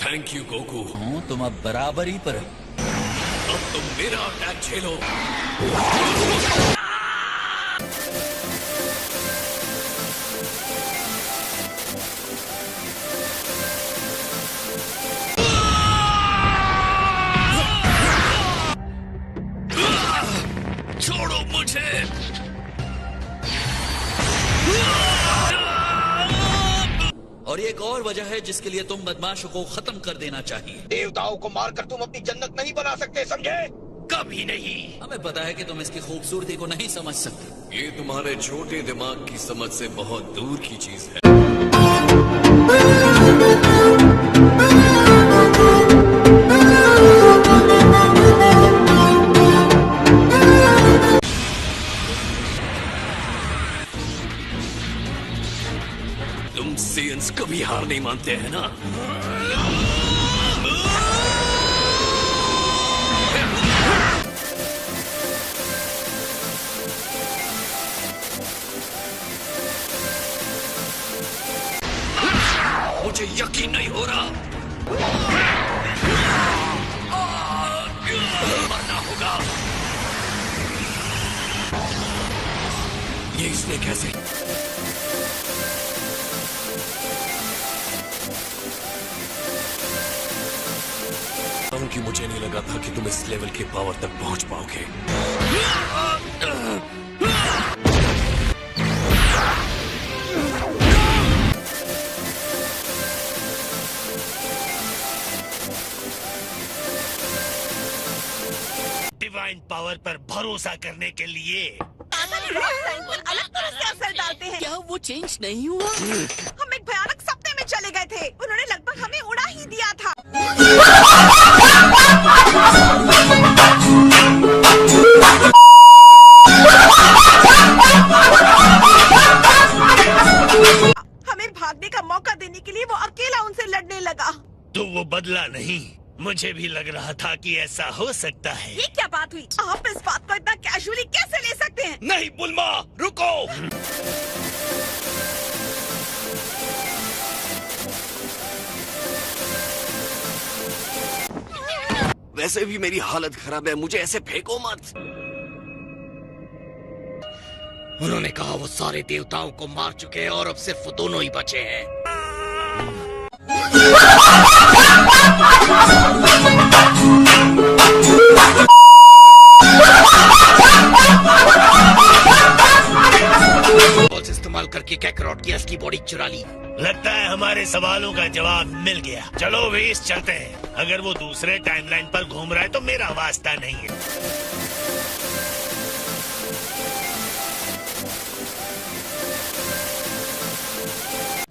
Thank you Goku. तुम अब बराबरी पर हो। अब तुम मेरा अटैक झेलो। छोड़ो मुझे। और एक और वजह है जिसके लिए तुम बदमाशों को खत्म कर देना चाहिए। देवताओं को मारकर तुम अपनी जन्नत नहीं बना सकते, समझे? कभी नहीं। हमें पता है कि तुम इसकी खूबसूरती को नहीं समझ सकते। ये तुम्हारे छोटे दिमाग की समझ से बहुत दूर की चीज है। तुम सेयंस कभी हार नहीं मानते हैं ना? मुझे यकीन नहीं हो रहा। मरना होगा। ये इसने कैसे? कि मुझे नहीं लगा था कि तुम इस लेवल के पावर तक पहुंच पाओगे। डिवाइन पावर पर भरोसा करने के लिए अलग तरह से असर डालते हैं। क्या वो चेंज नहीं हुआ? हम एक भयानक सपने में चले गए थे। उन्होंने लगभग हमें उड़ा ही दिया था। हमें भागने का मौका देने के लिए वो अकेला उनसे लड़ने लगा। तो वो बदला नहीं। मुझे भी लग रहा था कि ऐसा हो सकता है। ये क्या बात हुई? आप इस बात को इतना कैजुअली कैसे ले सकते हैं? नहीं बुल्मा, रुको। वैसे भी मेरी हालत खराब है, मुझे ऐसे फेंको मत। उन्होंने कहा वो सारे देवताओं को मार चुके हैं और अब सिर्फ वो दोनों ही बचे हैं। इस्तेमाल करके कैकरॉट की असली बॉडी चुरा ली। लगता है हमारे सवालों का जवाब मिल गया। चलो वेस्ट चलते हैं। अगर वो दूसरे टाइमलाइन पर घूम रहा है तो मेरा वास्ता नहीं है।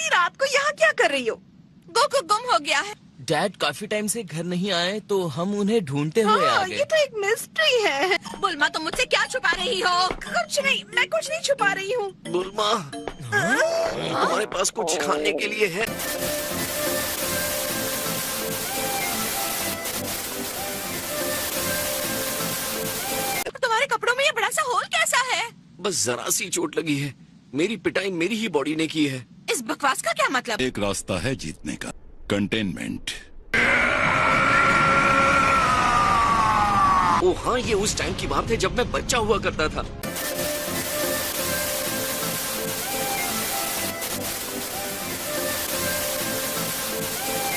रात को यहाँ क्या कर रही हो? गोकू गुम हो गया है। डैड काफी टाइम से घर नहीं आए तो हम उन्हें ढूंढते हुए आ गए। ये तो एक मिस्ट्री है। बुल्मा, तुम मुझसे क्या छुपा रही हो? कुछ नहीं, मैं कुछ नहीं छुपा रही हूँ। बुल्मा, हमारे पास कुछ खाने के लिए है। तुम्हारे कपड़ों में ये बड़ा सा होल कैसा है? बस जरा सी चोट लगी है। मेरी पिटाई मेरी ही बॉडी ने की है। इस बकवास का क्या मतलब? एक रास्ता है जीतने का, कंटेनमेंट। ओ हाँ, ये उस टाइम की बात है जब मैं बच्चा हुआ करता था।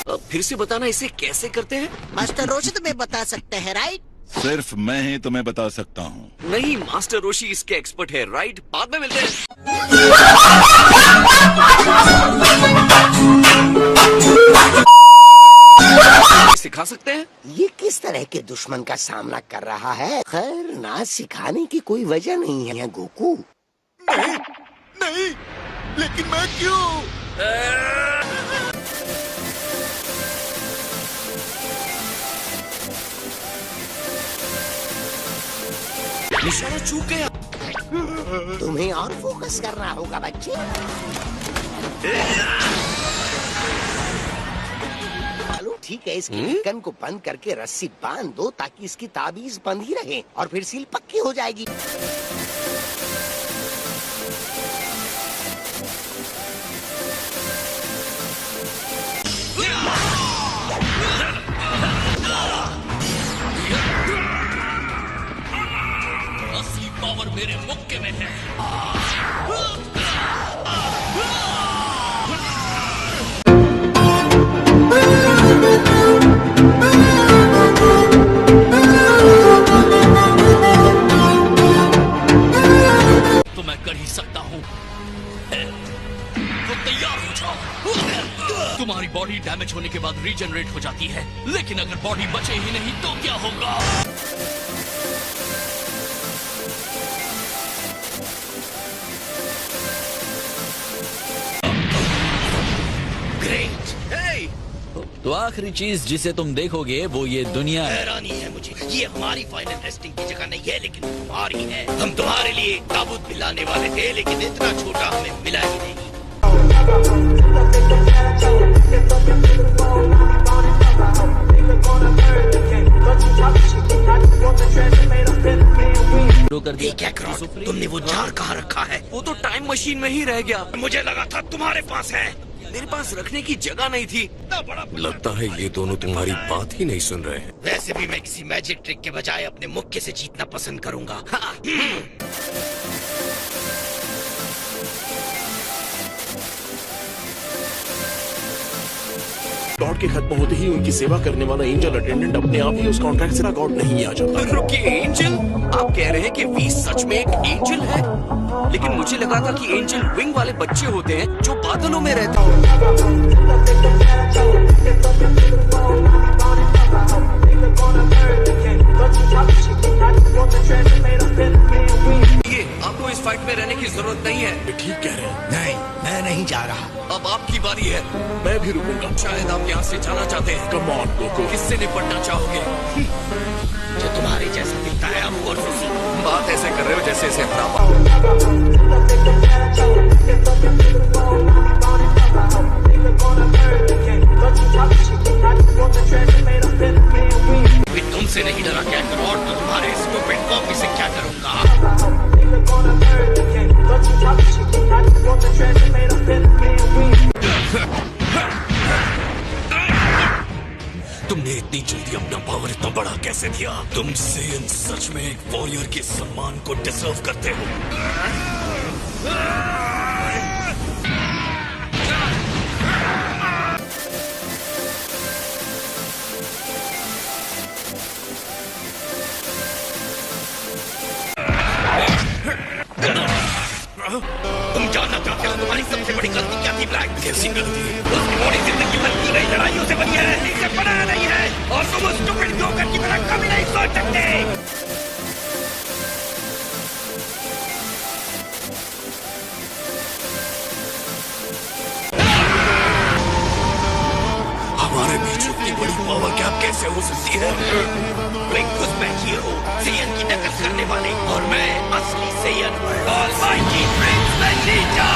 अब फिर से बताना इसे कैसे करते हैं? मास्टर रोशी तुम्हें बता सकते हैं, राइट? सिर्फ मैं ही तुम्हें बता सकता हूँ। नहीं, मास्टर रोशी इसके एक्सपर्ट है, राइट? बाद में मिलते हैं। सिखा सकते हैं? ये किस तरह के दुश्मन का सामना कर रहा है? खैर, ना सिखाने की कोई वजह नहीं है गोकू। नहीं, लेकिन मैं क्यों? निशाना चूक गया। तुम्हें और फोकस करना होगा बच्चे। चलो ठीक है, इसके ढक्कन को बंद करके रस्सी बांध दो ताकि इसकी ताबीज बंद ही रहे और फिर सील पक्की हो जाएगी। हो जाओ। तुम्हारी बॉडी डैमेज होने के बाद रीजनरेट हो जाती है, लेकिन अगर बॉडी बचे ही नहीं तो क्या होगा? ग्रेट। तो आखिरी चीज जिसे तुम देखोगे वो ये दुनिया है। हैरानी है मुझे, ये हमारी फाइनल रेस्टिंग की जगह नहीं है, लेकिन तुम्हारी है। हम तुम्हारे लिए एक ताबूत भी लाने वाले थे, लेकिन इतना छोटा हमें मिला ही नहीं। कर दिया। कैकरॉट, तुमने वो जार कहाँ रखा है? वो तो टाइम मशीन में ही रह गया। मुझे लगा था तुम्हारे पास है। मेरे पास रखने की जगह नहीं थी। लगता है ये दोनों तुम्हारी बात ही नहीं सुन रहे हैं। वैसे भी मैं किसी मैजिक ट्रिक के बजाय अपने मुक्के से जीतना पसंद करूंगा। हाँ। गॉड के खत्म होते ही उनकी सेवा करने वाला एंजल अटेंडेंट अपने आप ही उस कॉन्ट्रैक्ट से गॉड नहीं आ जाता। रुकिए, एंजल? आप कह रहे हैं कि वी सच में एक एंजल है? लेकिन मुझे लगा था कि एंजल विंग वाले बच्चे होते हैं जो बादलों में रहते हैं। ये आपको इस फाइट में रहने की जरूरत नहीं है। ठीक कह रहे हैं। नहीं, मैं नहीं जा रहा। अब आपकी बारी है। मैं भी रुकूंगा। शायद आप यहाँ से जाना चाहते हैं। Come on Goku. किससे निपटना चाहोगे? जो तुम्हारे जैसा दिखता है आपको बात ऐसे कर रहे हो जैसे इसे हरा। तुमसे नहीं डरा कैकरॉट, तो तुम्हारे स्टूपिड कॉपी से क्या करूंगा? तुमने इतनी जल्दी अपना पावर इतना बड़ा कैसे दिया? तुम सेयन सच में एक वॉरियर के सम्मान को डिजर्व करते हो। तुम जानना चाहते हो तुम्हारी सबसे बड़ी गलती क्या थी ब्लैक? कैसी गलती? उसकी बॉडी जिंदगी भर की गई लड़ाइयों से बनी है, इसे बनाया नहीं है, और तुम उस स्टूपिड जोकर की तरह कभी नहीं सोच सकते। हमारे बीच इतनी बड़ी पावर गैप कैसे हो सकती है? बिकॉज़ मैं हीरो, सेयन की नकल करने वाले, और मैं असली सेयन, ऑलमाइटी प्रिंस वेजिटा।